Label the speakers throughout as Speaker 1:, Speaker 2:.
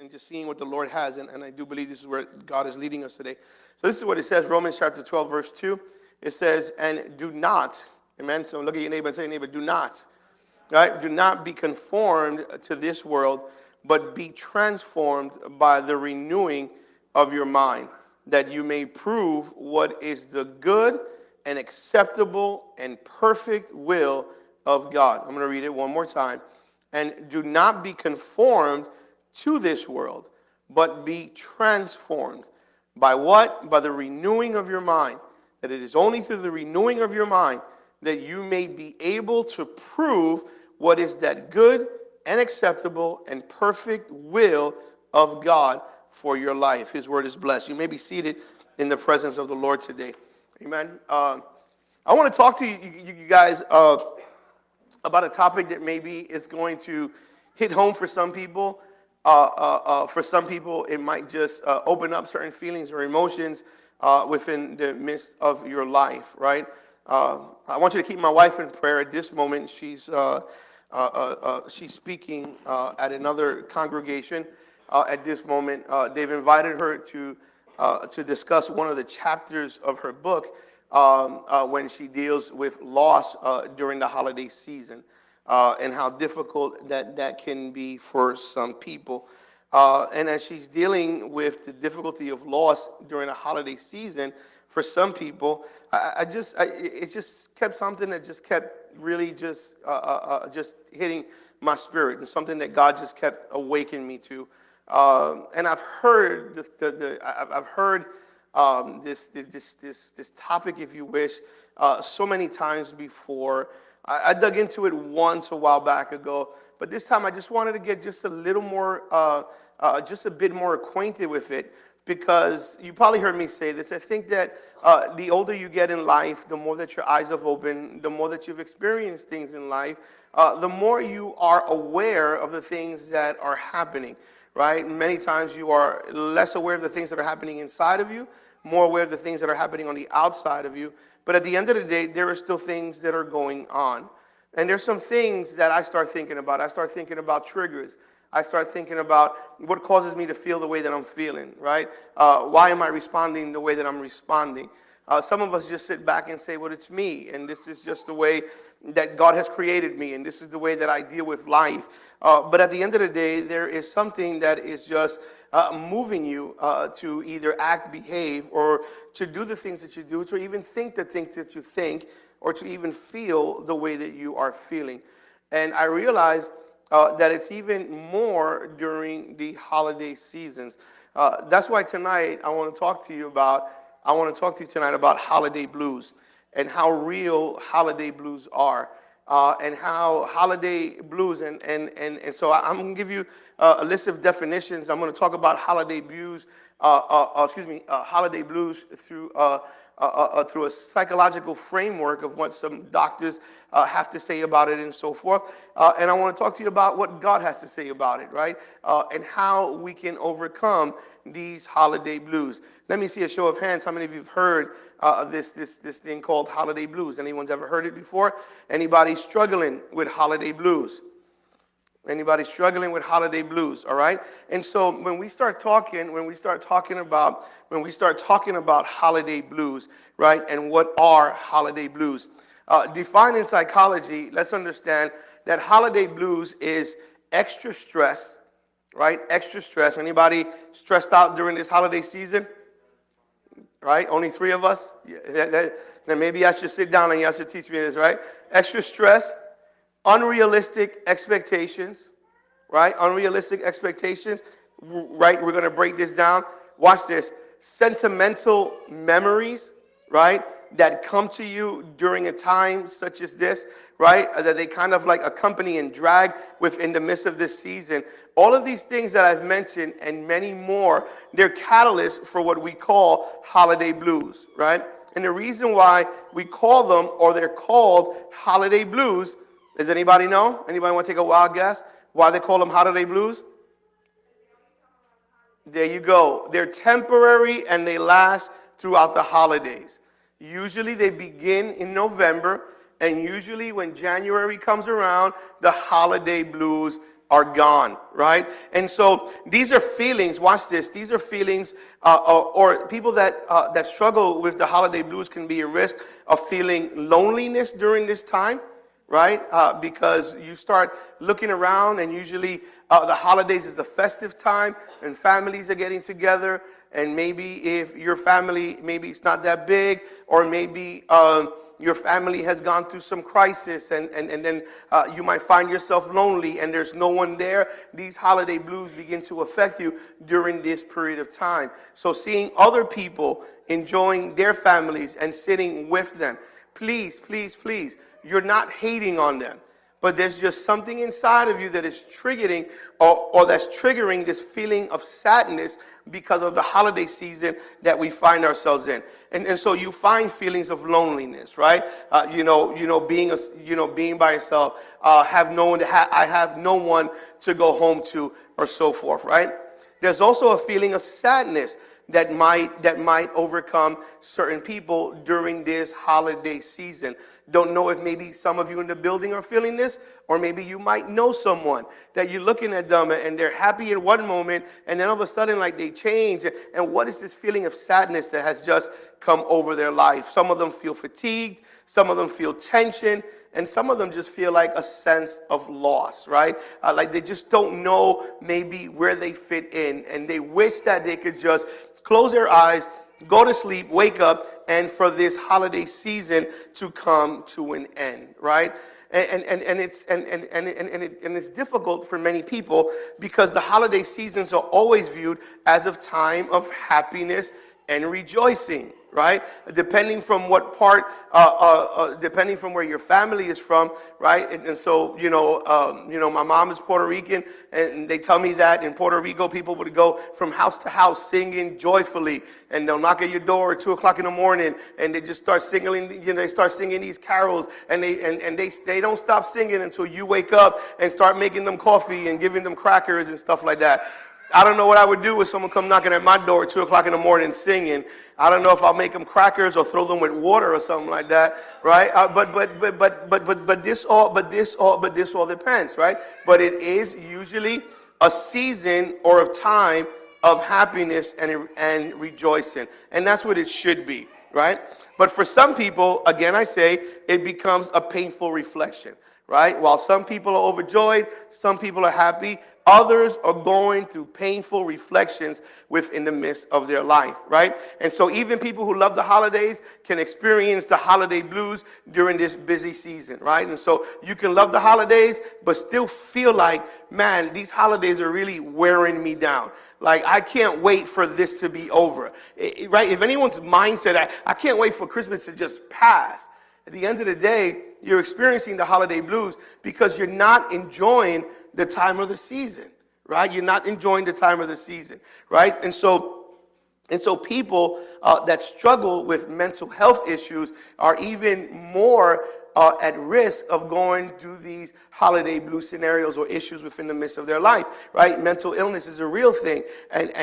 Speaker 1: and just seeing what the Lord has. And I do believe this is where God is leading us today. So this is what it says, Romans chapter 12, verse 2. It says, and do not, amen? So look at your neighbor and say, neighbor, do not. Right? Do not be conformed to this world, but be transformed by the renewing of your mind, that you may prove what is the good and acceptable and perfect will of God. I'm going to read it one more time. And do not be conformed to this world, but be transformed. By what? By the renewing of your mind. That it is only through the renewing of your mind that you may be able to prove what is that good and acceptable and perfect will of God for your life. His word is blessed. You may be seated in the presence of the Lord today. Amen. I want to talk to you guys about a topic that maybe is going to hit home for some people. For some people, it might just open up certain feelings or emotions within the midst of your life, right? I want you to keep my wife in prayer at this moment. She's speaking at another congregation at this moment. They've invited her to discuss one of the chapters of her book when she deals with loss during the holiday season and how difficult that can be for some people. And as she's dealing with the difficulty of loss during the holiday season, for some people, it just kept something that just kept really just hitting my spirit, and something that God just kept awakening me to. And I've heard this topic, if you wish, so many times before. I dug into it once a while back ago, but this time I just wanted to get just a little more, just a bit more acquainted with it, because you probably heard me say this. I think that the older you get in life, the more that your eyes have opened, the more that you've experienced things in life, the more you are aware of the things that are happening, right? Many times you are less aware of the things that are happening inside of you, more aware of the things that are happening on the outside of you. But at the end of the day, there are still things that are going on. And there's some things that I start thinking about. I start thinking about triggers. I start thinking about what causes me to feel the way that I'm feeling, right? Why am I responding the way that I'm responding? Some of us just sit back and say, well, it's me, and this is just the way that God has created me, and this is the way that I deal with life. But at the end of the day, there is something that is just moving you to either act, behave, or to do the things that you do, to even think the things that you think, or to even feel the way that you are feeling. And I realize that it's even more during the holiday seasons. That's why tonight I want to talk to you tonight about holiday blues, and how real holiday blues are, and how holiday blues, and so I'm going to give you a list of definitions. I'm going to talk about holiday blues, holiday blues through a psychological framework of what some doctors have to say about it and so forth. And I want to talk to you about what God has to say about it, right? And how we can overcome these holiday blues. Let me see a show of hands. How many of you have heard this thing called holiday blues? Anyone's ever heard it before? Anybody struggling with holiday blues? Anybody struggling with holiday blues? All right. And so when we start talking about holiday blues, right? And what are holiday blues? Defined in psychology, let's understand that holiday blues is extra stress, right? Extra stress. Anybody stressed out during this holiday season? Right? Only 3 of us? Yeah, then maybe I should sit down and y'all should teach me this, right? Extra stress, unrealistic expectations, right? Unrealistic expectations, right? We're going to break this down. Watch this. Sentimental memories, right? That come to you during a time such as this, right? That they kind of like accompany and drag within the midst of this season. All of these things that I've mentioned and many more, they're catalysts for what we call holiday blues, right? And the reason why we call them, or they're called holiday blues, does anybody know? Anybody want to take a wild guess why they call them holiday blues? There you go. They're temporary and they last throughout the holidays. Usually they begin in November, and usually when January comes around, the holiday blues are gone, right? And so these are feelings, watch this, these are feelings, or people that struggle with the holiday blues can be at risk of feeling loneliness during this time, right? Because you start looking around, and usually the holidays is a festive time, and families are getting together, and maybe if your family, maybe it's not that big, or maybe your family has gone through some crisis, and then you might find yourself lonely and there's no one there. These holiday blues begin to affect you during this period of time. So seeing other people enjoying their families and sitting with them, please, please, please, you're not hating on them, but there's just something inside of you that is triggering or that's triggering this feeling of sadness because of the holiday season that we find ourselves in. And so you find feelings of loneliness, right? Being by yourself, I have no one to go home to, or so forth, right? There's also a feeling of sadness that might overcome certain people during this holiday season. Don't know if maybe some of you in the building are feeling this, or maybe you might know someone that you're looking at them and they're happy in one moment, and then all of a sudden, like, they change. And what is this feeling of sadness that has just come over their life? Some of them feel fatigued, some of them feel tension, and some of them just feel like a sense of loss, right? Like they just don't know maybe where they fit in, and they wish that they could just close their eyes, go to sleep, wake up, and for this holiday season to come to an end, right? And it's difficult for many people because the holiday seasons are always viewed as a time of happiness and rejoicing, right? Depending from what part, depending from where your family is from, right? And so, my mom is Puerto Rican, and they tell me that in Puerto Rico, people would go from house to house singing joyfully, and they'll knock at your door at 2 o'clock in the morning, and they just start singing, they start singing these carols, and they don't stop singing until you wake up and start making them coffee and giving them crackers and stuff like that. I don't know what I would do if someone come knocking at my door at 2 o'clock in the morning singing. I don't know if I'll make them crackers or throw them with water or something like that, right? But this all depends, right? But it is usually a season or a time of happiness and rejoicing, and that's what it should be, right? But for some people, again, I say it becomes a painful reflection, right? While some people are overjoyed, some people are happy. Others are going through painful reflections within the midst of their life, right? And so even people who love the holidays can experience the holiday blues during this busy season, right? And so you can love the holidays, but still feel like, man, these holidays are really wearing me down. Like, I can't wait for this to be over, right? If anyone's mindset, I can't wait for Christmas to just pass. At the end of the day, you're experiencing the holiday blues because you're not enjoying the time of the season, right? You're not enjoying the time of the season, right? And so people that struggle with mental health issues are even more at risk of going through these holiday blue scenarios or issues within the midst of their life, right? Mental illness is a real thing, and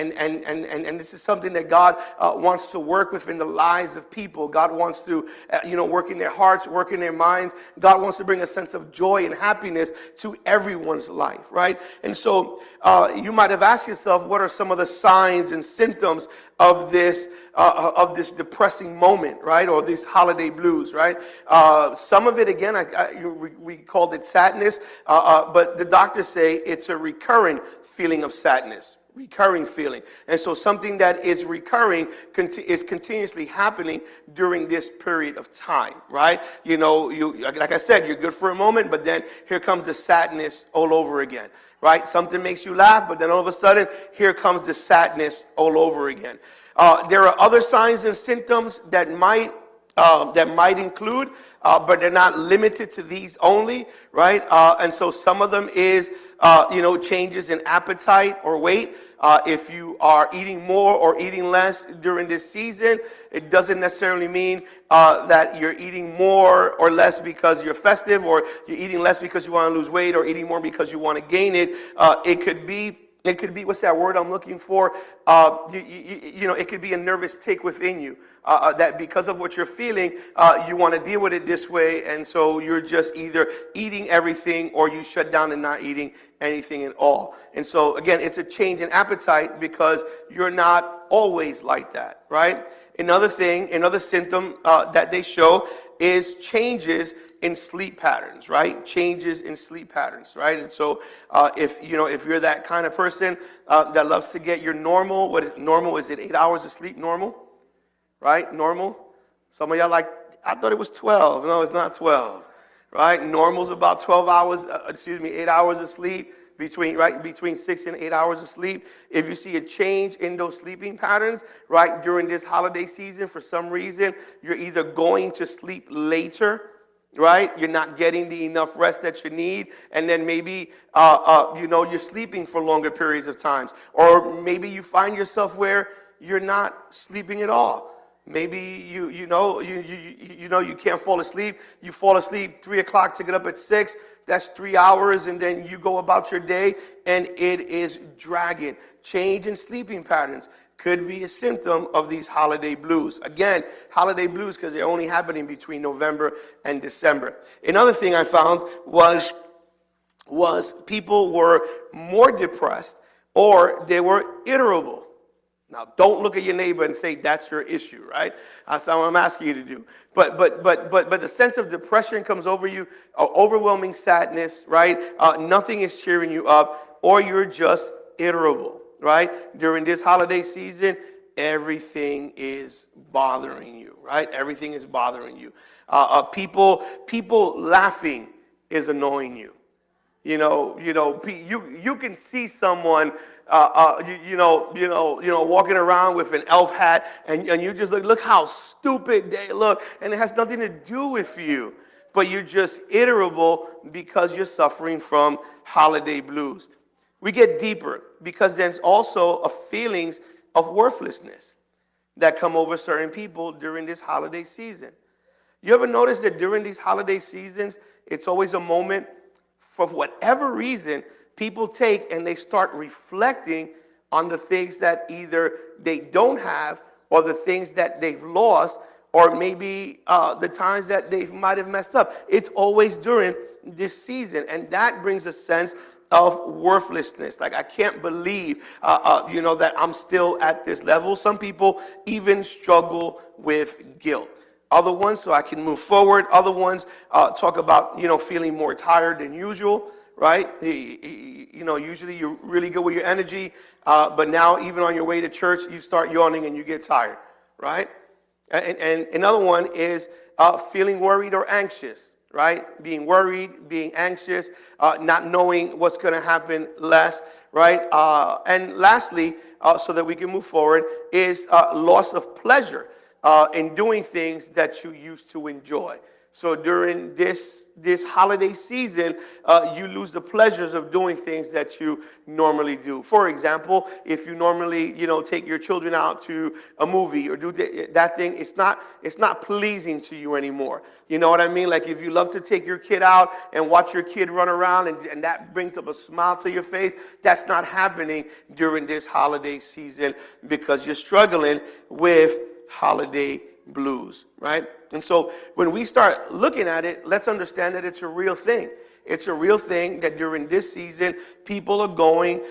Speaker 1: this is something that God wants to work within the lives of people. God wants to, work in their hearts, work in their minds. God wants to bring a sense of joy and happiness to everyone's life, right? And so you might have asked yourself, what are some of the signs and symptoms of this depressing moment, right? Or these holiday blues, right? Some of it, again, we called it sadness, but the doctors say it's a recurring feeling of sadness, recurring feeling. And so something that is recurring is continuously happening during this period of time, right? Like I said, you're good for a moment, but then here comes the sadness all over again, right? Something makes you laugh, but then all of a sudden, here comes the sadness all over again. There are other signs and symptoms that might include, but they're not limited to these only, right? And so some of them is, changes in appetite or weight. If you are eating more or eating less during this season, it doesn't necessarily mean that you're eating more or less because you're festive, or you're eating less because you want to lose weight, or eating more because you want to gain it. It could be, what's that word I'm looking for? It could be a nervous tick within you, that because of what you're feeling, you want to deal with it this way, and so you're just either eating everything or you shut down and not eating anything at all. And so, again, it's a change in appetite because you're not always like that, right? Another symptom that they show is changes in sleep patterns, right? Changes in sleep patterns, right? And so if you're that kind of person that loves to get your normal, what is normal? Is it 8 hours of sleep normal? Right? Normal? Some of y'all like, I thought it was 12. No, it's not 12. Right? Normal's about 8 hours of sleep, between 6 and 8 hours of sleep. If you see a change in those sleeping patterns, right, during this holiday season, for some reason, you're either going to sleep later, right? You're not getting the enough rest that you need, and then maybe you're sleeping for longer periods of times, or maybe you find yourself where you're not sleeping at all. Maybe you can't fall asleep. You fall asleep 3 o'clock to get up at 6. That's 3 hours, and then you go about your day, and it is dragging. Change in sleeping patterns could be a symptom of these holiday blues. Again, holiday blues because they're only happening between November and December. Another thing I found was people were more depressed or they were irritable. Now, don't look at your neighbor and say that's your issue, right? That's what I'm asking you to do. But the sense of depression comes over you, overwhelming sadness, right? Nothing is cheering you up, or you're just irritable, right? During this holiday season, everything is bothering you, right? Everything is bothering you. People laughing is annoying you. You can see someone walking around with an elf hat, and you just look how stupid they look, and it has nothing to do with you, but you're just irritable because you're suffering from holiday blues. We get deeper because there's also a feelings of worthlessness that come over certain people during this holiday season. You ever notice that during these holiday seasons, it's always a moment, for whatever reason, people take and they start reflecting on the things that either they don't have or the things that they've lost, or maybe the times that they might have messed up. It's always during this season, and that brings a sense of worthlessness. Like, I can't believe, that I'm still at this level. Some people even struggle with guilt. Other ones, so I can move forward. Other ones talk about, feeling more tired than usual, right? Usually you're really good with your energy, but now even on your way to church, you start yawning and you get tired, right? And another one is feeling worried or anxious, right? Being worried, being anxious, not knowing what's going to happen last, right? And lastly, so that we can move forward, is loss of pleasure in doing things that you used to enjoy. So during this holiday season, you lose the pleasures of doing things that you normally do. For example, if you normally, take your children out to a movie or do that thing, it's not pleasing to you anymore. You know what I mean? Like, if you love to take your kid out and watch your kid run around and that brings up a smile to your face, that's not happening during this holiday season because you're struggling with holiday blues, right? And so when we start looking at it, let's understand that it's a real thing. It's a real thing that during this season, people are going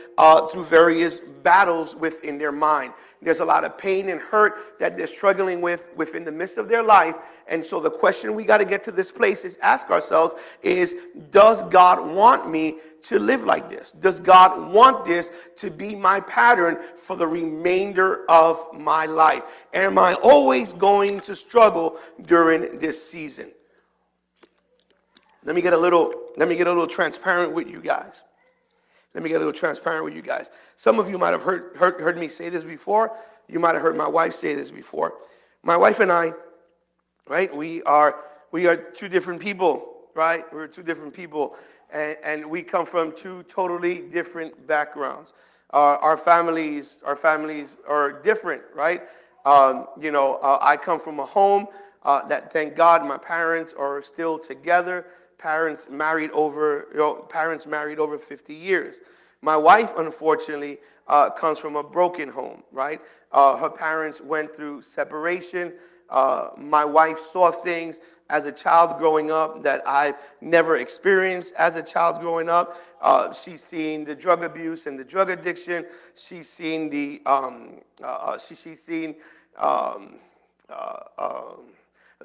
Speaker 1: through various battles within their mind. There's a lot of pain and hurt that they're struggling with within the midst of their life. And so the question we got to get to this place is ask ourselves is, does God want me to live like this? Does God want this to be my pattern for the remainder of my life? Am I always going to struggle during this season? Let me get a little transparent with you guys. Some of you might have heard me say this before. You might have heard my wife say this before. My wife and I, right? We are two different people, right? We're two different people, and we come from two totally different backgrounds. Our families are different, right? I come from a home that, thank God, my parents are still together. Parents married over 50 years. My wife, unfortunately, comes from a broken home, right? Her parents went through separation. My wife saw things as a child growing up that I've never experienced as a child growing up. She's seen the drug abuse and the drug addiction. She's seen the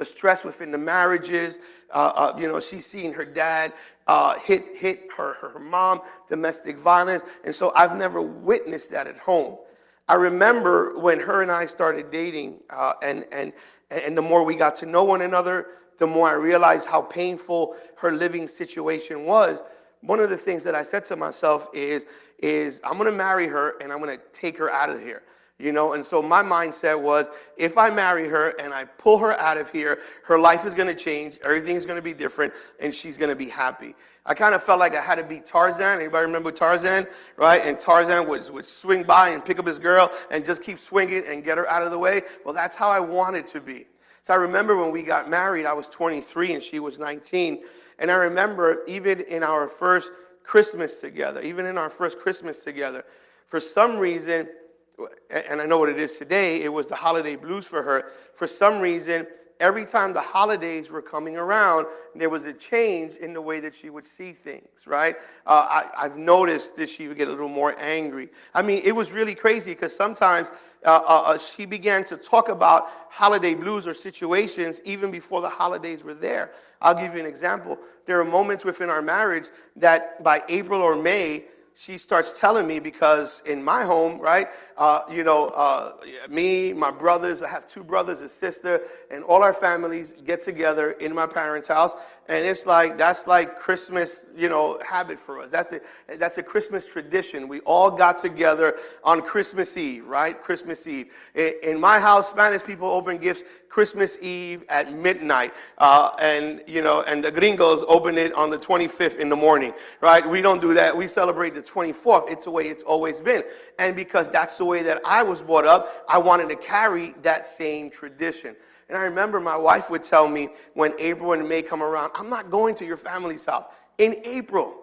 Speaker 1: stress within the marriages. She's seen her dad hit her mom, domestic violence. And so I've never witnessed that at home. I remember when her and I started dating, and the more we got to know one another, the more I realized how painful her living situation was. One of the things that I said to myself is I'm going to marry her and I'm going to take her out of here. And so my mindset was, if I marry her and I pull her out of here, her life is going to change, everything's going to be different, and she's going to be happy. I kind of felt like I had to be Tarzan. Anybody remember Tarzan, right? And Tarzan would swing by and pick up his girl and just keep swinging and get her out of the way. Well, that's how I wanted to be. So I remember when we got married, I was 23 and she was 19. And I remember even in our first Christmas together, for some reason, and I know what it is today, it was the holiday blues for her. For some reason, every time the holidays were coming around, there was a change in the way that she would see things, right? I've noticed that she would get a little more angry. I mean, it was really crazy because sometimes she began to talk about holiday blues or situations even before the holidays were there. I'll give you an example. There are moments within our marriage that by April or May, she starts telling me, because in my home, right, me, my brothers, I have 2 brothers, a sister, and all our families get together in my parents' house. And it's like, that's like Christmas, habit for us. That's a Christmas tradition. We all got together on Christmas Eve, right? Christmas Eve. In my house, Spanish people open gifts Christmas Eve at midnight. And the gringos open it on the 25th in the morning, right? We don't do that. We celebrate the 24th. It's the way it's always been. And because that's the way that I was brought up, I wanted to carry that same tradition. And I remember my wife would tell me when April and May come around, I'm not going to your family's house in April.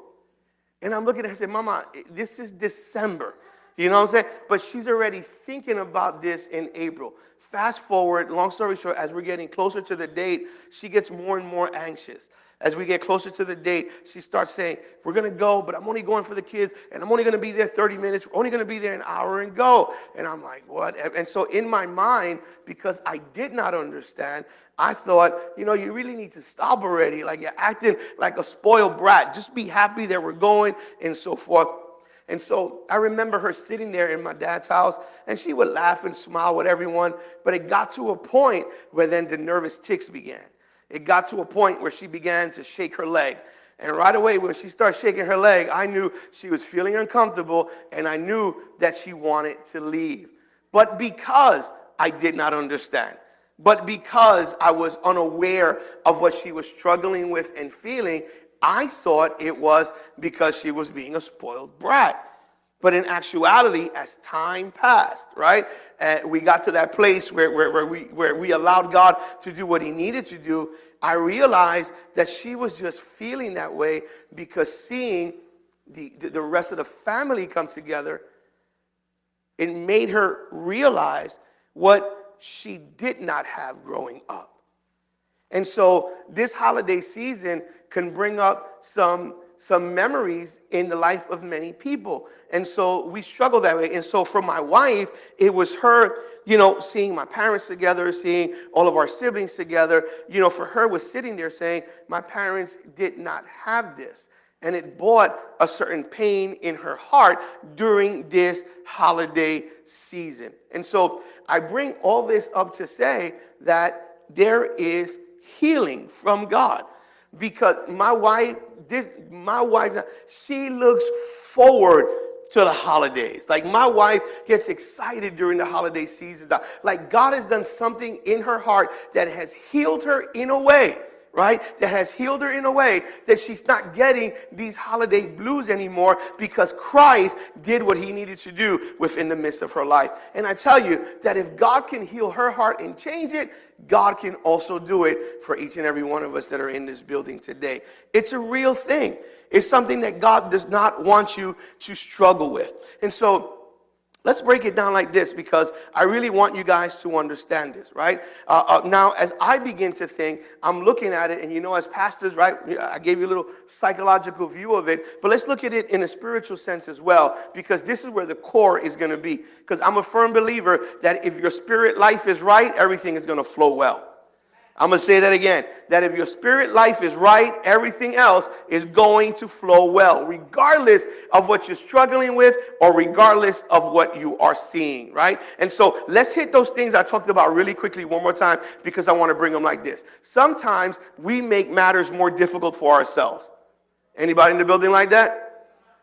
Speaker 1: And I'm looking at her and say, Mama, this is December. You know what I'm saying? But she's already thinking about this in April. Fast forward, long story short, as we're getting closer to the date, she gets more and more anxious. As we get closer to the date, she starts saying, we're going to go, but I'm only going for the kids, and I'm only going to be there 30 minutes. We're only going to be there an hour and go. And I'm like, what? And so in my mind, because I did not understand, I thought, you really need to stop already. Like, you're acting like a spoiled brat. Just be happy that we're going and so forth. And so I remember her sitting there in my dad's house, and she would laugh and smile with everyone. But it got to a point where then the nervous tics began. It got to a point where she began to shake her leg. And right away, when she started shaking her leg, I knew she was feeling uncomfortable, and I knew that she wanted to leave. But because I did not understand, but because I was unaware of what she was struggling with and feeling, I thought it was because she was being a spoiled brat. But in actuality, as time passed, right, we got to that place where we allowed God to do what he needed to do, I realized that she was just feeling that way because seeing the rest of the family come together, it made her realize what she did not have growing up. And so this holiday season can bring up some memories in the life of many people. And so we struggle that way. And so for my wife, it was her, seeing my parents together, seeing all of our siblings together, for her was sitting there saying, my parents did not have this. And it brought a certain pain in her heart during this holiday season. And so I bring all this up to say that there is healing from God. Because my wife, she looks forward to the holidays. Like, my wife gets excited during the holiday season. Like, God has done something in her heart that has healed her in a way, right? That has healed her in a way that she's not getting these holiday blues anymore because Christ did what he needed to do within the midst of her life. And I tell you that if God can heal her heart and change it, God can also do it for each and every one of us that are in this building today. It's a real thing. It's something that God does not want you to struggle with. And so Let's break it down like this because I really want you guys to understand this, right? Now, as I begin to think, I'm looking at it, and as pastors, right, I gave you a little psychological view of it, but let's look at it in a spiritual sense as well, because this is where the core is going to be. Because I'm a firm believer that if your spirit life is right, everything is going to flow well. I'm going to say that again, that if your spirit life is right, everything else is going to flow well, regardless of what you're struggling with or regardless of what you are seeing, right? And so let's hit those things I talked about really quickly one more time because I want to bring them like this. Sometimes we make matters more difficult for ourselves. Anybody in the building like that?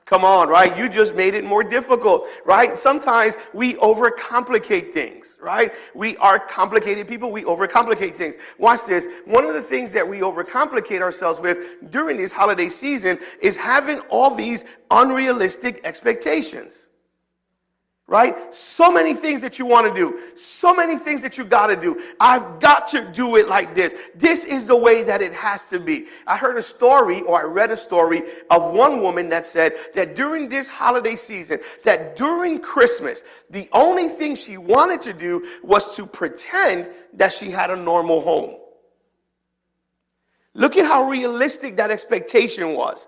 Speaker 1: Come on, right? You just made it more difficult, right? Sometimes we overcomplicate things, right? We are complicated people. We overcomplicate things. Watch this. One of the things that we overcomplicate ourselves with during this holiday season is having all these unrealistic expectations. Right? So many things that you want to do. So many things that you got to do. I've got to do it like this. This is the way that it has to be. I heard a story, or I read a story of one woman that said that during this holiday season, that during Christmas, the only thing she wanted to do was to pretend that she had a normal home. Look at how realistic that expectation was.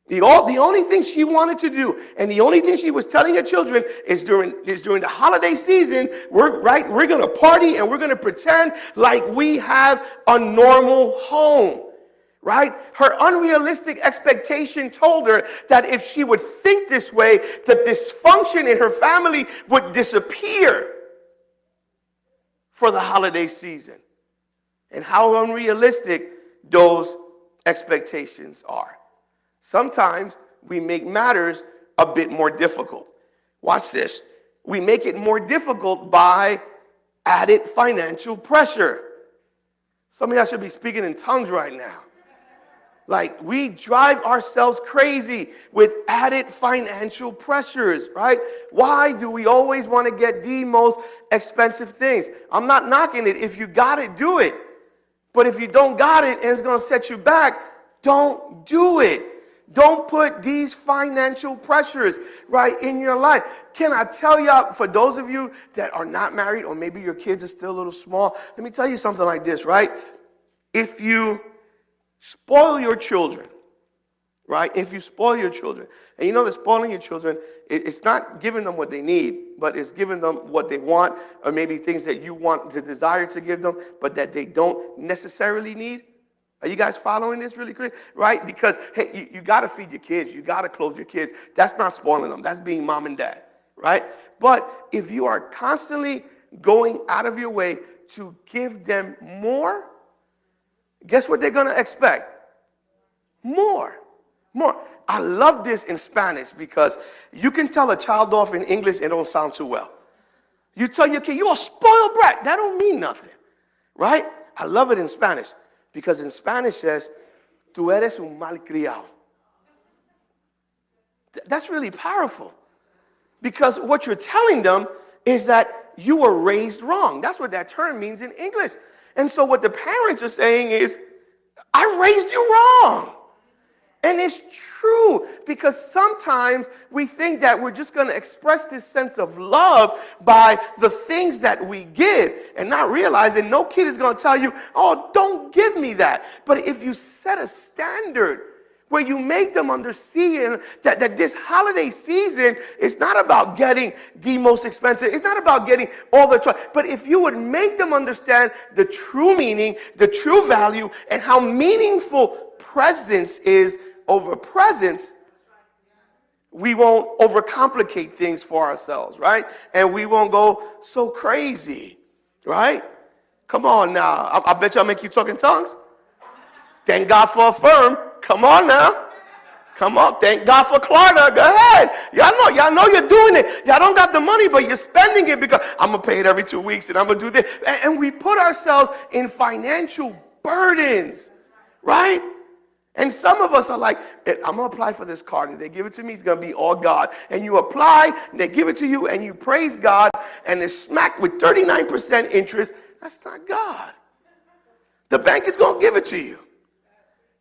Speaker 1: The only thing she wanted to do, and the only thing she was telling her children is during the holiday season, we're going to party and we're going to pretend like we have a normal home, right? Her unrealistic expectation told her that if she would think this way, the dysfunction in her family would disappear for the holiday season. And how unrealistic those expectations are. Sometimes we make matters a bit more difficult. Watch this. We make it more difficult by added financial pressure. Some of y'all should be speaking in tongues right now. Like, we drive ourselves crazy with added financial pressures, right? Why do we always want to get the most expensive things? I'm not knocking it. If you got it, do it. But if you don't got it and it's going to set you back, don't do it. Don't put these financial pressures right in your life. Can I tell y'all, for those of you that are not married or maybe your kids are still a little small, let me tell you something like this, right? If you spoil your children, right? If you spoil your children, and you know that spoiling your children, it's not giving them what they need, but it's giving them what they want, or maybe things that you want, the desire to give them, but that they don't necessarily need. Are you guys following this really quick? Right? Because, hey, you got to feed your kids. You got to clothe your kids. That's not spoiling them. That's being mom and dad, right? But if you are constantly going out of your way to give them more, guess what they're going to expect? More. I love this in Spanish because you can tell a child off in English and it don't sound too well. You tell your kid, you're a spoiled brat. That don't mean nothing, right? I love it in Spanish. Because in Spanish it says, tú eres un malcriado. That's really powerful. Because what you're telling them is that you were raised wrong. That's what that term means in English. And so what the parents are saying is, I raised you wrong. And it's true, because sometimes we think that we're just going to express this sense of love by the things that we give and not realizing no kid is going to tell you, oh, don't give me that. But if you set a standard where you make them understand that this holiday season is not about getting the most expensive, it's not about getting all the choice, but if you would make them understand the true meaning, the true value, and how meaningful presence is over presence, we won't overcomplicate things for ourselves, right? And we won't go so crazy, right? Come on now. I bet y'all make you talk in tongues. Thank God for Affirm. Come on now. Come on. Thank God for Klarna. Go ahead. Y'all know you're doing it. Y'all don't got the money, but you're spending it because I'm going to pay it every 2 weeks and I'm going to do this. And we put ourselves in financial burdens, right? And some of us are like, I'm going to apply for this card. If they give it to me, it's going to be all God. And you apply, and they give it to you, and you praise God, and it's smacked with 39% interest. That's not God. The bank is going to give it to you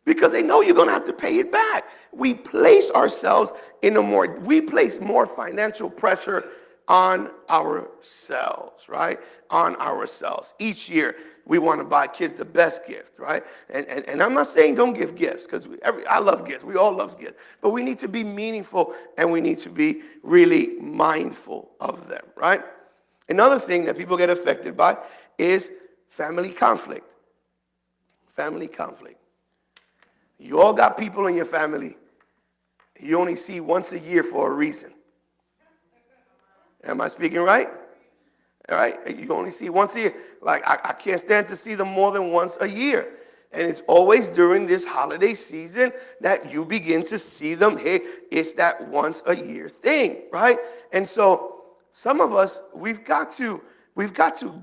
Speaker 1: because they know you're going to have to pay it back. We place ourselves we place more financial pressure on ourselves, right? On ourselves. Each year, we want to buy kids the best gift, right? And I'm not saying don't give gifts, because I love gifts. We all love gifts. But we need to be meaningful, and we need to be really mindful of them, right? Another thing that people get affected by is family conflict. Family conflict. You all got people in your family you only see once a year for a reason. Am I speaking right? All right? You only see once a year. Like, I can't stand to see them more than once a year. And it's always during this holiday season that you begin to see them. Hey, it's that once a year thing, right? And so some of us, we've got to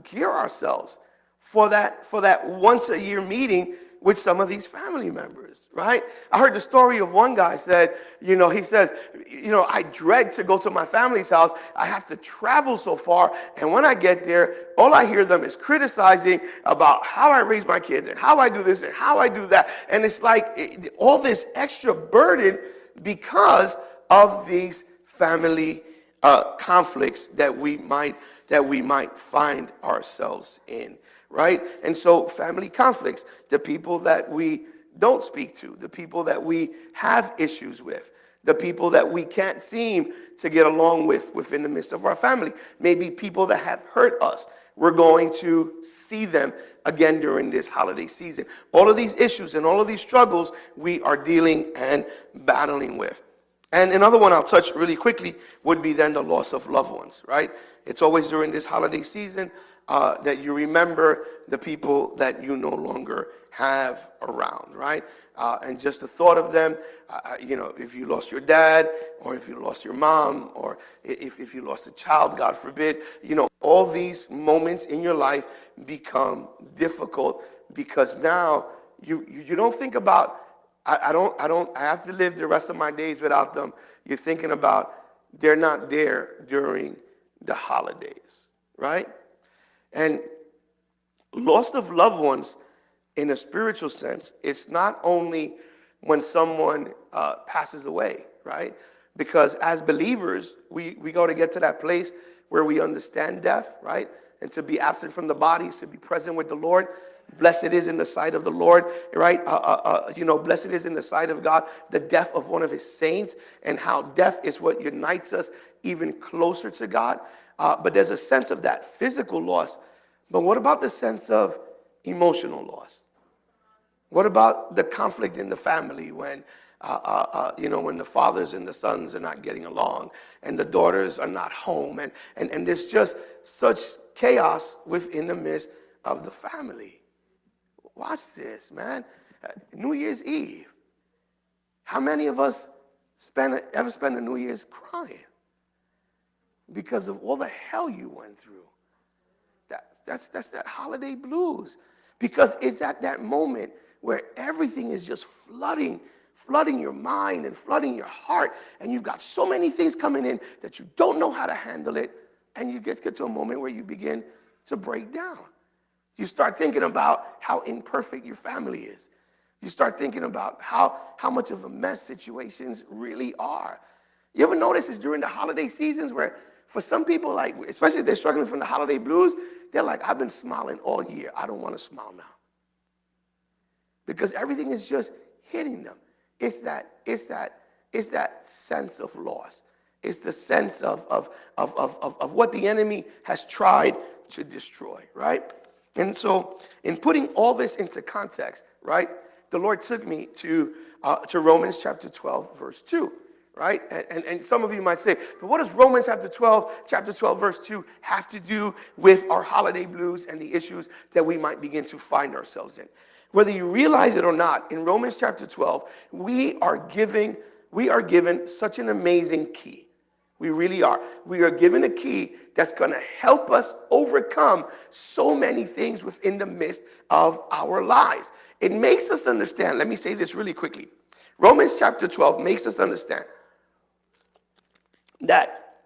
Speaker 1: gear ourselves for that once a year meeting with some of these family members, right? I heard the story of one guy said, he says, I dread to go to my family's house. I have to travel so far. And when I get there, all I hear them is criticizing about how I raise my kids and how I do this and how I do that. And it's like all this extra burden because of these family conflicts that we might find ourselves in. Right? And so family conflicts, the people that we don't speak to, the people that we have issues with, the people that we can't seem to get along with within the midst of our family, maybe people that have hurt us. We're going to see them again during this holiday season. All of these issues and all of these struggles we are dealing and battling with. And another one I'll touch really quickly would be then the loss of loved ones, right? It's always during this holiday season that you remember the people that you no longer have around, right? And just the thought of them, if you lost your dad, or if you lost your mom, or if you lost a child, God forbid, all these moments in your life become difficult because now you don't think about, I have to live the rest of my days without them. You're thinking about they're not there during the holidays, right? And loss of loved ones, in a spiritual sense, it's not only when someone passes away, right? Because as believers, we got to get to that place where we understand death, right? And to be absent from the body is to be present with the Lord. Blessed is in the sight of the Lord, right? Blessed is in the sight of God the death of one of his saints, and how death is what unites us even closer to God. But there's a sense of that physical loss. But what about the sense of emotional loss? What about the conflict in the family when the fathers and the sons are not getting along and the daughters are not home and there's just such chaos within the midst of the family? Watch this, man. New Year's Eve. How many of us ever spend a New Year's crying because of all the hell you went through? That's that holiday blues, because it's at that moment where everything is just flooding your mind and flooding your heart, and you've got so many things coming in that you don't know how to handle it, and you get to a moment where you begin to break down. You start thinking about how imperfect your family is. You start thinking about how much of a mess situations really are. You ever notice it's during the holiday seasons where for some people, like, especially if they're struggling from the holiday blues, they're like, I've been smiling all year. I don't want to smile now. Because everything is just hitting them. It's that sense of loss. It's the sense of what the enemy has tried to destroy, right? And so in putting all this into context, right, the Lord took me to Romans chapter 12, verse 2. Right? And some of you might say, but what does Romans chapter 12, verse 2 have to do with our holiday blues and the issues that we might begin to find ourselves in? Whether you realize it or not, in Romans chapter 12, we are given such an amazing key. We really are. We are given a key that's going to help us overcome so many things within the midst of our lives. It makes us understand. Let me say this really quickly. Romans chapter 12 makes us understand that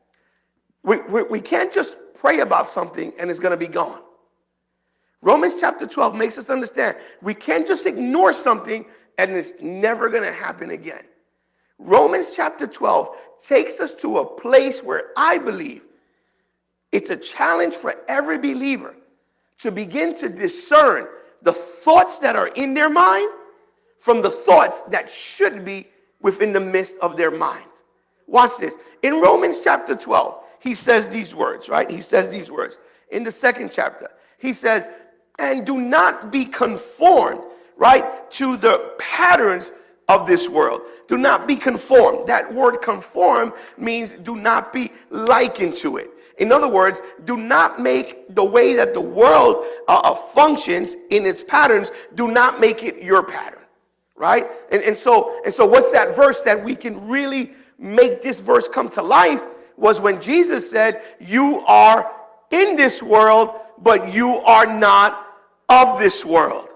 Speaker 1: we can't just pray about something and it's going to be gone. Romans chapter 12 makes us understand we can't just ignore something and it's never going to happen again. Romans chapter 12 takes us to a place where I believe it's a challenge for every believer to begin to discern the thoughts that are in their mind from the thoughts that should be within the midst of their minds. Watch this. In Romans chapter 12, he says these words, right? He says these words. In the second chapter, he says, and do not be conformed, right, to the patterns of this world. Do not be conformed. That word conform means do not be likened to it. In other words, do not make the way that the world functions in its patterns, do not make it your pattern, right? And so what's that verse that we can really make this verse come to life was when Jesus said, you are in this world, but you are not of this world.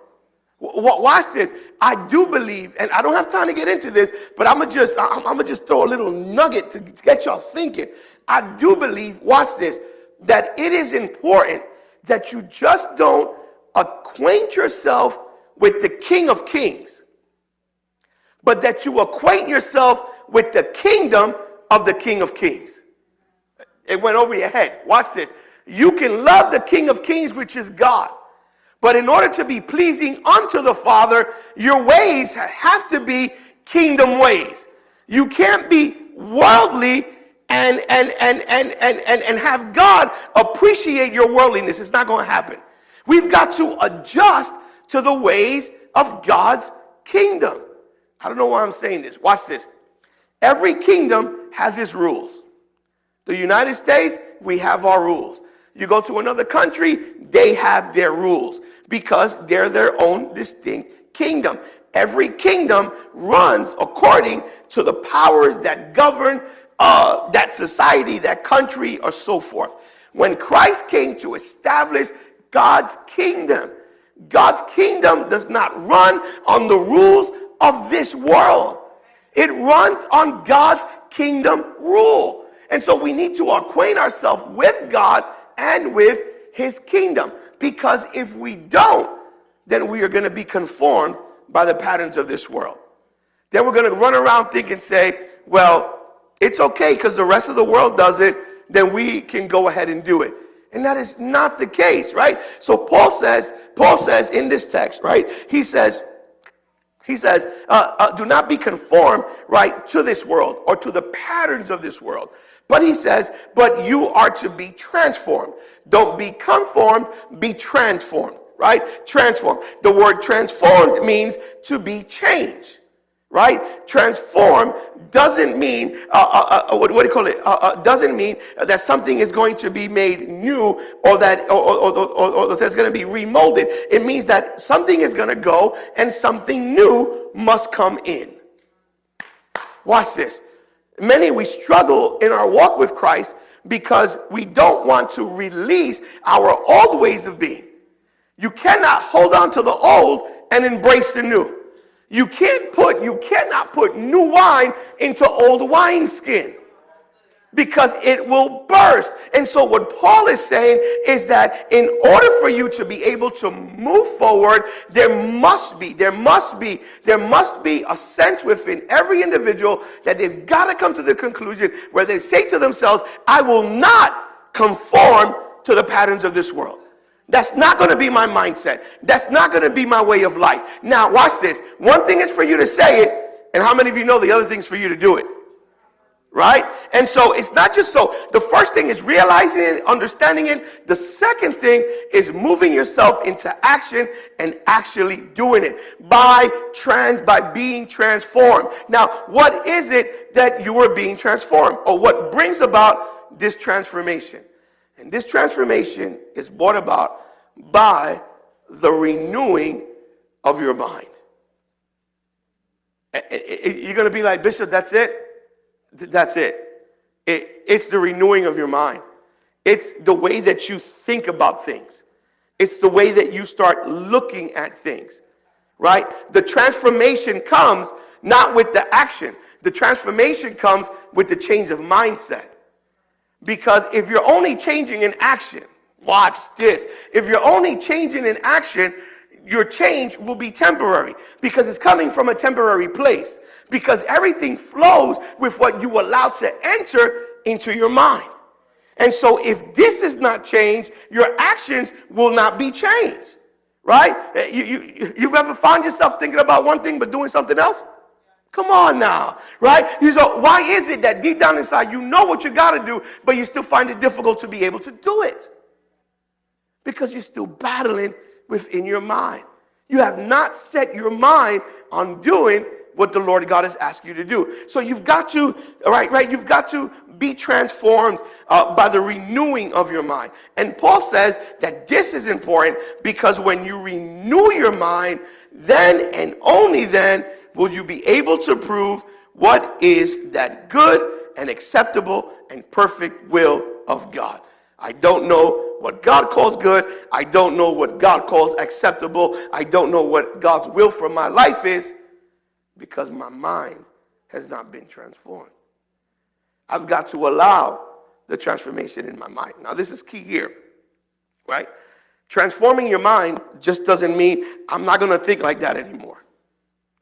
Speaker 1: Watch this. I do believe, and I don't have time to get into this, but I'm gonna just throw a little nugget to get y'all thinking. I do believe, watch this, that it is important that you just don't acquaint yourself with the King of Kings, but that you acquaint yourself with the kingdom of the King of Kings. It went over your head. Watch this. You can love the King of Kings, which is God. But in order to be pleasing unto the Father, your ways have to be kingdom ways. You can't be worldly and have God appreciate your worldliness. It's not going to happen. We've got to adjust to the ways of God's kingdom. I don't know why I'm saying this. Watch this. Every kingdom has its rules. The United States, we have our rules. You go to another country, they have their rules because they're their own distinct kingdom. Every kingdom runs according to the powers that govern that society, that country, or so forth. When Christ came to establish God's kingdom does not run on the rules of this world. It runs on God's kingdom rule. And so we need to acquaint ourselves with God and with his kingdom. Because if we don't, then we are going to be conformed by the patterns of this world. Then we're going to run around and say, well, it's okay because the rest of the world does it, then we can go ahead and do it. And that is not the case, right? So Paul says in this text, right? He says, do not be conformed, right, to this world or to the patterns of this world. But he says, but you are to be transformed. Don't be conformed, be transformed, right? Transformed. The word transformed means to be changed, right? Transform doesn't mean, what do you call it? Doesn't mean that something is going to be made new or that that's going to be remolded. It means that something is going to go and something new must come in. Watch this. We struggle in our walk with Christ because we don't want to release our old ways of being. You cannot hold on to the old and embrace the new. You cannot put new wine into old wineskin because it will burst. And so what Paul is saying is that in order for you to be able to move forward, there must be a sense within every individual that they've got to come to the conclusion where they say to themselves, I will not conform to the patterns of this world. That's not going to be my mindset. That's not going to be my way of life. Now, watch this. One thing is for you to say it, and how many of you know the other thing is for you to do it? Right? And so it's not just so. The first thing is realizing it, understanding it. The second thing is moving yourself into action and actually doing it by being transformed. Now, what is it that you are being transformed, or what brings about this transformation? And this transformation is brought about by the renewing of your mind. You're going to be like, Bishop, that's it? That's it. It's the renewing of your mind. It's the way that you think about things. It's the way that you start looking at things, right? The transformation comes not with the action. The transformation comes with the change of mindset. Because if you're only changing in action, watch this. If you're only changing in action, your change will be temporary because it's coming from a temporary place. Because everything flows with what you allow to enter into your mind. And so if this is not changed, your actions will not be changed, right? You've ever found yourself thinking about one thing but doing something else? Come on now, right? So why is it that deep down inside you know what you got to do, but you still find it difficult to be able to do it? Because you're still battling within your mind. You have not set your mind on doing what the Lord God has asked you to do. So you've got to, right? You've got to be transformed by the renewing of your mind. And Paul says that this is important because when you renew your mind, then and only then will you be able to prove what is that good and acceptable and perfect will of God. I don't know what God calls good. I don't know what God calls acceptable. I don't know what God's will for my life is because my mind has not been transformed. I've got to allow the transformation in my mind. Now, this is key here, right? Transforming your mind just doesn't mean I'm not going to think like that anymore.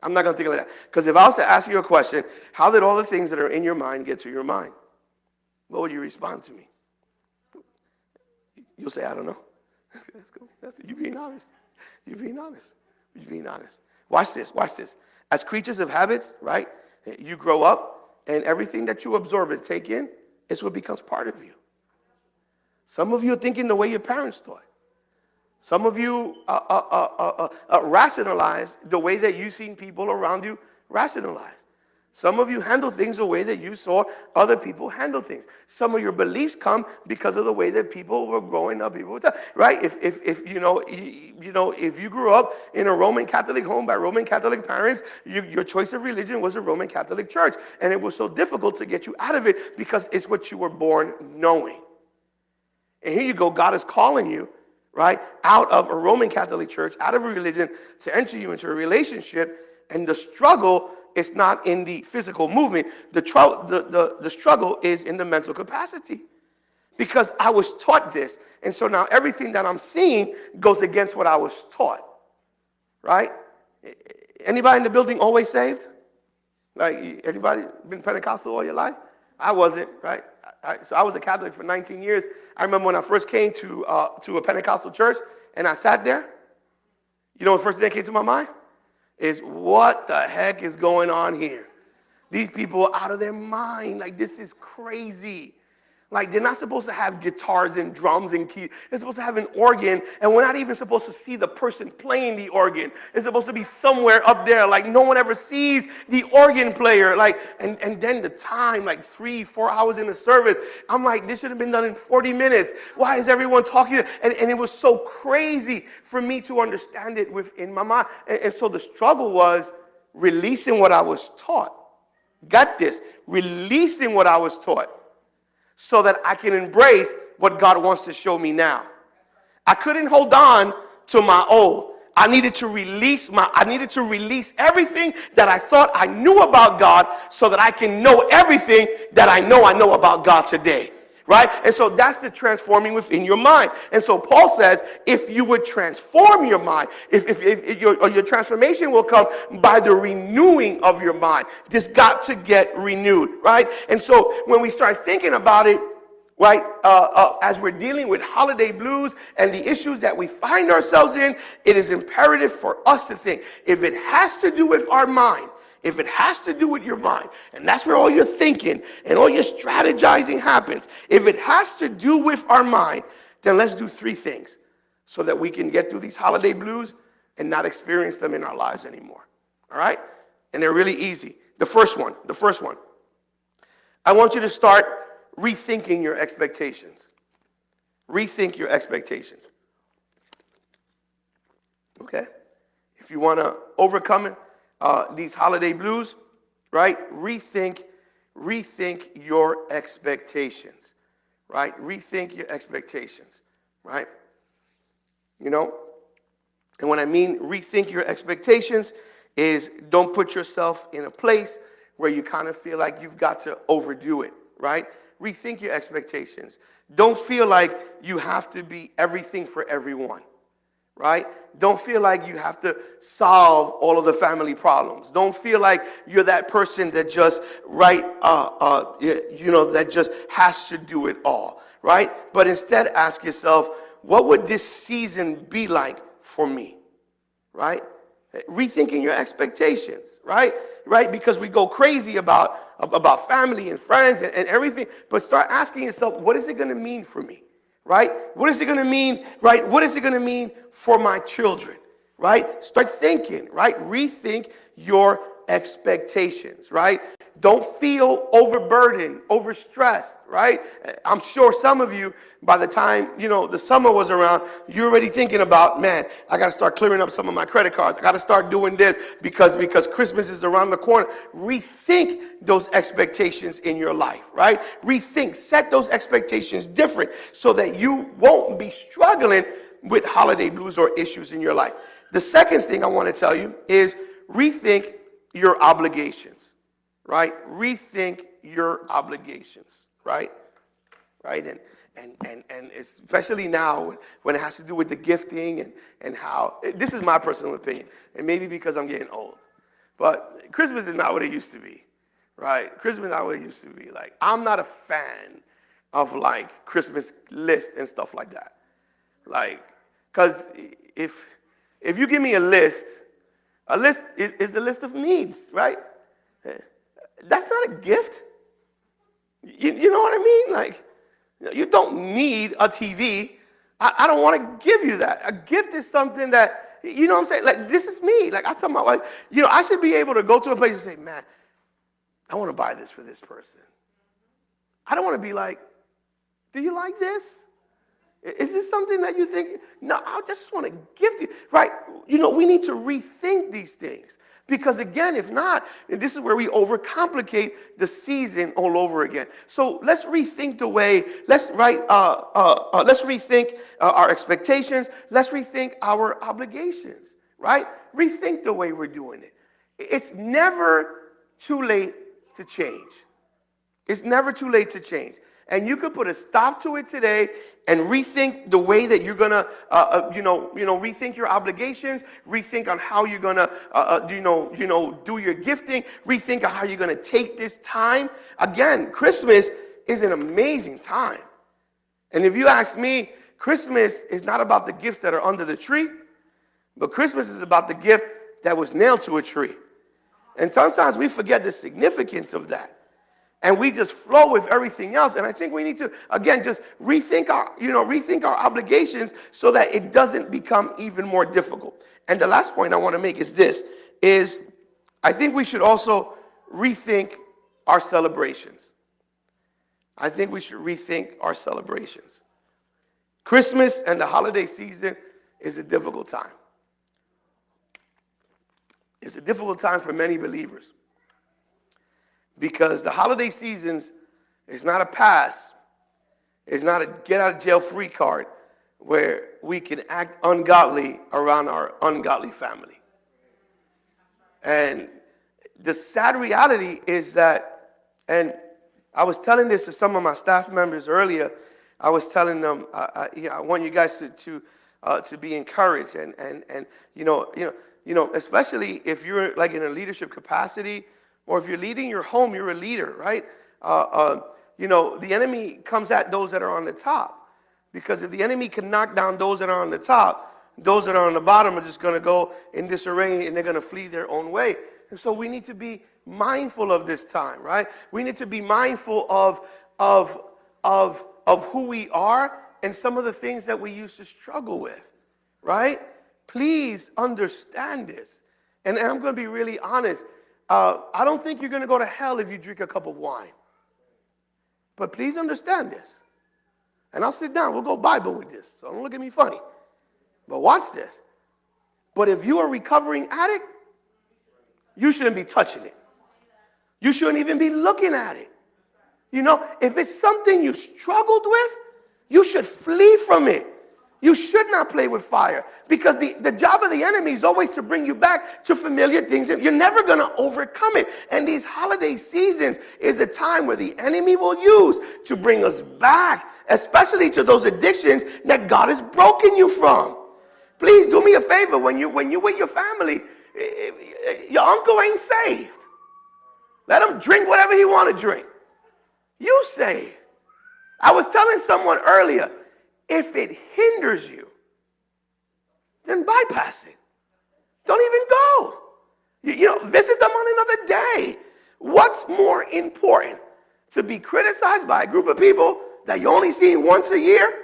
Speaker 1: I'm not going to think like that. Because if I was to ask you a question, how did all the things that are in your mind get to your mind? What would you respond to me? You'll say, I don't know. That's cool. That's it. You're being honest. You're being honest. You're being honest. Watch this. Watch this. As creatures of habits, right? You grow up, and everything that you absorb and take in is what becomes part of you. Some of you are thinking the way your parents thought. Some of you rationalize the way that you've seen people around you rationalize. Some of you handle things the way that you saw other people handle things. Some of your beliefs come because of the way that people were growing up. People, right? If you grew up in a Roman Catholic home by Roman Catholic parents, your choice of religion was a Roman Catholic church, and it was so difficult to get you out of it because it's what you were born knowing. And here you go, God is calling you, right, out of a Roman Catholic church, out of a religion, to enter you into a relationship, and the struggle is not in the physical movement. The struggle is in the mental capacity. Because I was taught this, and so now everything that I'm seeing goes against what I was taught, right? Anybody in the building always saved? Like, anybody been Pentecostal all your life? I wasn't, right? So I was a Catholic for 19 years. I remember when I first came to a Pentecostal church, and I sat there. You know what the first thing that came to my mind? Is what the heck is going on here? These people are out of their mind. Like, this is crazy. Like, they're not supposed to have guitars and drums and keys. They're supposed to have an organ, and we're not even supposed to see the person playing the organ. It's supposed to be somewhere up there. Like, no one ever sees the organ player. Like, and then the time, like 3-4 hours in the service. I'm like, this should have been done in 40 minutes. Why is everyone talking? And it was so crazy for me to understand it within my mind. And so the struggle was releasing what I was taught. Got this? Releasing what I was taught, so that I can embrace what God wants to show me now. I couldn't hold on to my old. I needed to release everything that I thought I knew about God so that I can know everything that I know about God today. Right? And so that's the transforming within your mind. And so Paul says, if you would transform your mind, if your transformation will come by the renewing of your mind. This got to get renewed, right? And so when we start thinking about it, right, as we're dealing with holiday blues and the issues that we find ourselves in, it is imperative for us to think, if it has to do with our mind, if it has to do with your mind, and that's where all your thinking and all your strategizing happens, if it has to do with our mind, then let's do 3 things so that we can get through these holiday blues and not experience them in our lives anymore. All right? And they're really easy. The first one, I want you to start rethinking your expectations. Rethink your expectations. Okay? If you want to overcome it, these holiday blues, right? Rethink your expectations, right? Rethink your expectations, right? You know, and when I mean rethink your expectations is don't put yourself in a place where you kind of feel like you've got to overdo it, right? Rethink your expectations. Don't feel like you have to be everything for everyone, right? don't feel like you have to solve all of the family problems. Don't feel like you're that person that just, that just has to do it all, right? But instead ask yourself, what would this season be like for me, right? Rethinking your expectations, right? Because we go crazy about family and friends and everything, but start asking yourself, what is it going to mean for me, right? What is it going to mean, right? What is it going to mean for my children, right? Start thinking, right? Rethink your expectations, right? Don't feel overburdened, overstressed, right? I'm sure some of you, by the time, the summer was around, you're already thinking about, man, I got to start clearing up some of my credit cards. I got to start doing this because Christmas is around the corner. Rethink those expectations in your life, right? Rethink, set those expectations different so that you won't be struggling with holiday blues or issues in your life. The second thing I want to tell you is rethink your obligations. Right? Rethink your obligations, right? And especially now when it has to do with the gifting and how, this is my personal opinion, and maybe because I'm getting old, but Christmas is not what it used to be, right? Christmas is not what it used to be. Like, I'm not a fan of like Christmas lists and stuff like that. Like, because if you give me a list is a list of needs, right? That's not a gift. You know what I mean? Like, you don't need a TV. I don't want to give you that. A gift is something that, you know what I'm saying? Like, this is me. Like, I tell my wife, I should be able to go to a place and say, man, I want to buy this for this person. I don't want to be like, do you like this? Is this something that you think? No, I just want to gift you, right? We need to rethink these things. Because again, if not, this is where we overcomplicate the season all over again. So let's rethink the way. Let's rethink our expectations. Let's rethink our obligations. Right? Rethink the way we're doing it. It's never too late to change. It's never too late to change. And you could put a stop to it today and rethink the way that you're gonna, rethink your obligations, rethink on how you're gonna, do your gifting, rethink on how you're gonna take this time. Again, Christmas is an amazing time. And if you ask me, Christmas is not about the gifts that are under the tree, but Christmas is about the gift that was nailed to a tree. And sometimes we forget the significance of that. And we just flow with everything else. And I think we need to, again, just rethink our obligations so that it doesn't become even more difficult. And the last point I want to make is this, is I think we should also rethink our celebrations. I think we should rethink our celebrations. Christmas and the holiday season is a difficult time. It's a difficult time for many believers. Because the holiday seasons is not a pass. It's not a get out of jail free card where we can act ungodly around our ungodly family. And the sad reality is that, and I was telling this to some of my staff members earlier, I was telling them, I want you guys to be encouraged and especially if you're like in a leadership capacity. Or if you're leading your home, you're a leader, right? The enemy comes at those that are on the top. Because if the enemy can knock down those that are on the top, those that are on the bottom are just going to go in disarray and they're going to flee their own way. And so we need to be mindful of this time, right? We need to be mindful of who we are and some of the things that we used to struggle with, right? Please understand this. And I'm going to be really honest. I don't think you're going to go to hell if you drink a cup of wine. But please understand this. And I'll sit down. We'll go Bible with this. So don't look at me funny. But watch this. But if you're a recovering addict, you shouldn't be touching it. You shouldn't even be looking at it. If it's something you struggled with, you should flee from it. You should not play with fire because the job of the enemy is always to bring you back to familiar things and you're never going to overcome it. And these holiday seasons is a time where the enemy will use to bring us back, especially to those addictions that God has broken you from. Please do me a favor. When you with your family, your uncle ain't saved. Let him drink whatever he want to drink. You saved. I was telling someone earlier, if it hinders you, then bypass it. Don't even go. Visit them on another day. What's more important? To be criticized by a group of people that you only see once a year?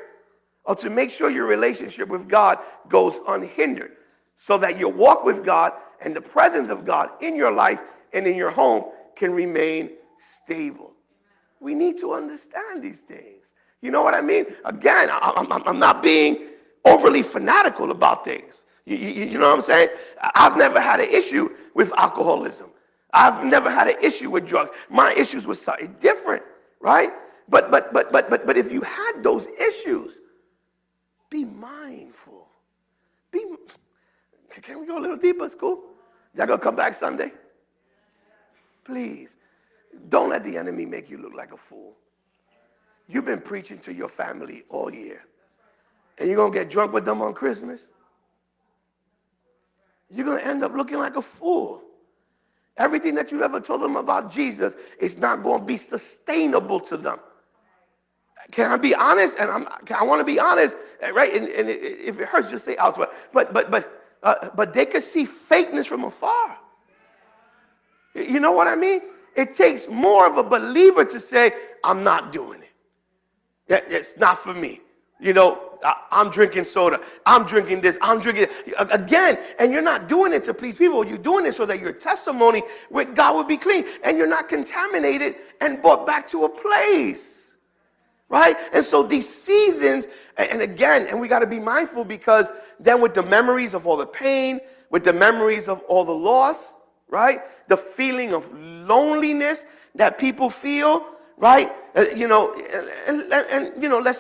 Speaker 1: Or to make sure your relationship with God goes unhindered so that your walk with God and the presence of God in your life and in your home can remain stable. We need to understand these things. You know what I mean? Again, I'm not being overly fanatical about things. You know what I'm saying? I've never had an issue with alcoholism. I've never had an issue with drugs. My issues were something different, right? But if you had those issues, be mindful. Can we go a little deeper? It's cool. Y'all gonna come back Sunday? Please, don't let the enemy make you look like a fool. You've been preaching to your family all year, and you're gonna get drunk with them on Christmas? You're gonna end up looking like a fool. Everything that you ever told them about Jesus is not going to be sustainable to them. Can I be honest? And I want to be honest, right? And if it hurts, just say elsewhere. But they could see fakeness from afar. You know what I mean? It takes more of a believer to say, I'm not doing it. It's not for me. I'm drinking soda. I'm drinking this. I'm drinking it. Again, and you're not doing it to please people. You're doing it so that your testimony with God will be clean. And you're not contaminated and brought back to a place. Right? And so these seasons, and we got to be mindful, because then with the memories of all the pain, with the memories of all the loss, right? The feeling of loneliness that people feel, right? Let's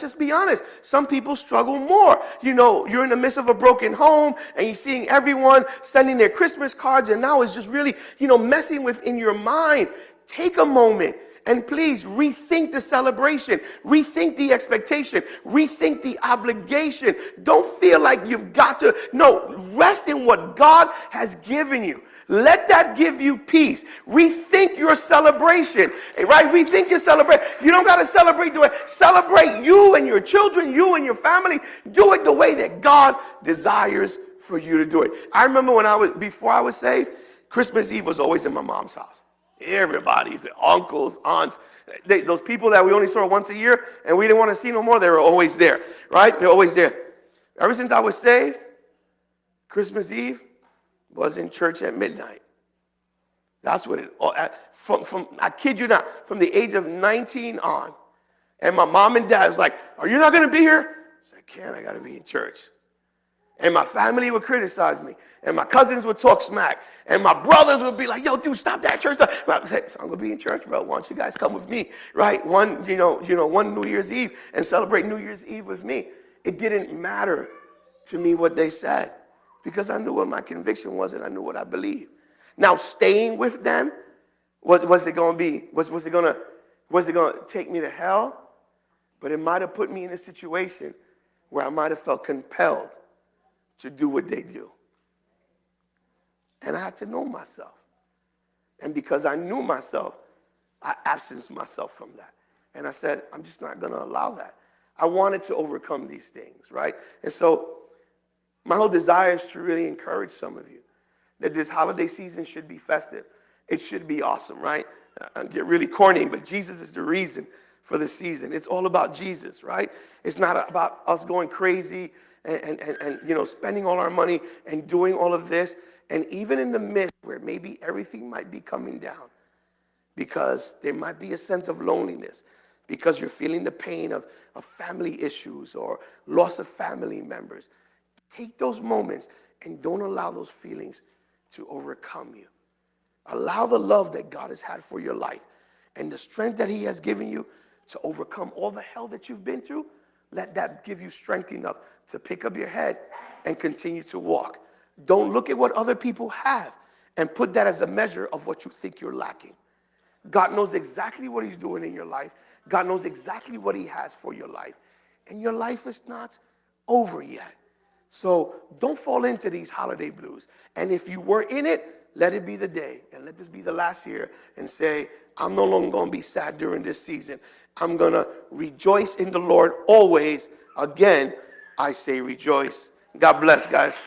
Speaker 1: just be honest. Some people struggle more. You're in the midst of a broken home and you're seeing everyone sending their Christmas cards, and now it's just really, messing within your mind. Take a moment and please rethink the celebration, rethink the expectation, rethink the obligation. Don't feel like you've got to. No, rest in what God has given you. Let that give you peace. Rethink your celebration, right? Rethink your celebration. You don't got to celebrate the way. Celebrate you and your children, you and your family. Do it the way that God desires for you to do it. I remember before I was saved, Christmas Eve was always in my mom's house. Everybody's uncles, aunts, those people that we only saw once a year and we didn't want to see no more, they were always there, right? They're always there. Ever since I was saved, Christmas Eve was in church at midnight. That's what it, I kid you not, from the age of 19 on. And my mom and dad was like, are you not going to be here? I said, Ken, I got to be in church. And my family would criticize me. And my cousins would talk smack. And my brothers would be like, yo, dude, stop that church. I said, I'm going to be in church, bro. Why don't you guys come with me, right? One New Year's Eve and celebrate New Year's Eve with me. It didn't matter to me what they said, because I knew what my conviction was and I knew what I believed. Now, staying with them, was it going to take me to hell? But it might have put me in a situation where I might have felt compelled to do what they do. And I had to know myself. And because I knew myself, I absenced myself from that. And I said, I'm just not going to allow that. I wanted to overcome these things, right? And so my whole desire is to really encourage some of you that this holiday season should be festive. It should be awesome, right? I get really corny, but Jesus is the reason for the season. It's all about Jesus, right? It's not about us going crazy and spending all our money and doing all of this. And even in the midst where maybe everything might be coming down, because there might be a sense of loneliness, because you're feeling the pain of family issues or loss of family members, take those moments and don't allow those feelings to overcome you. Allow the love that God has had for your life and the strength that he has given you to overcome all the hell that you've been through. Let that give you strength enough to pick up your head and continue to walk. Don't look at what other people have and put that as a measure of what you think you're lacking. God knows exactly what he's doing in your life. God knows exactly what he has for your life. And your life is not over yet. So don't fall into these holiday blues. And if you were in it, let it be the day. And let this be the last year. And say, I'm no longer going to be sad during this season. I'm going to rejoice in the Lord always. Again, I say rejoice. God bless, guys.